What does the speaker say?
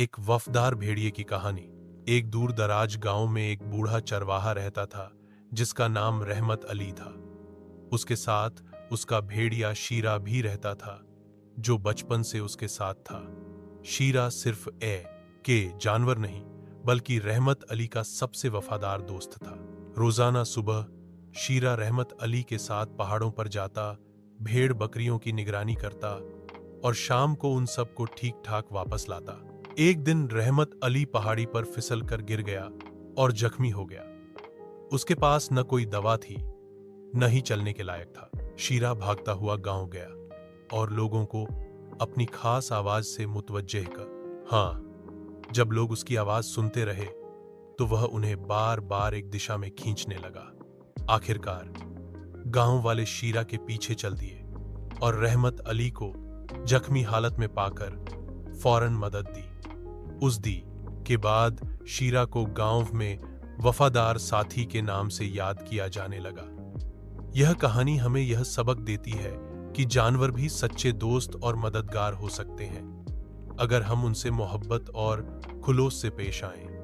एक वफादार भेड़िए की कहानी। एक दूर दराज गांव में एक बूढ़ा चरवाहा रहता था जिसका नाम रहमत अली था। उसके साथ उसका भेड़िया शीरा भी रहता था जो बचपन से उसके साथ था। शीरा सिर्फ के जानवर नहीं बल्कि रहमत अली का सबसे वफादार दोस्त था। रोजाना सुबह शीरा रहमत अली के साथ पहाड़ों पर जाता, भेड़ बकरियों की निगरानी करता और शाम को उन सबको ठीक ठाक वापस लाता। एक दिन रहमत अली पहाड़ी पर फिसल कर गिर गया और जख्मी हो गया। उसके पास न कोई दवा थी न ही चलने के लायक था। शीरा भागता हुआ गांव गया और लोगों को अपनी खास आवाज से मुतवज्जह कर जब लोग उसकी आवाज सुनते रहे तो वह उन्हें बार बार एक दिशा में खींचने लगा। आखिरकार गांव वाले शीरा के पीछे चल दिए और रहमत अली को जख्मी हालत में पाकर फौरन मदद दी। उस दी के बाद शीरा को गांव में वफादार साथी के नाम से याद किया जाने लगा। यह कहानी हमें यह सबक देती है कि जानवर भी सच्चे दोस्त और मददगार हो सकते हैं अगर हम उनसे मोहब्बत और खुलूस से पेश आएं।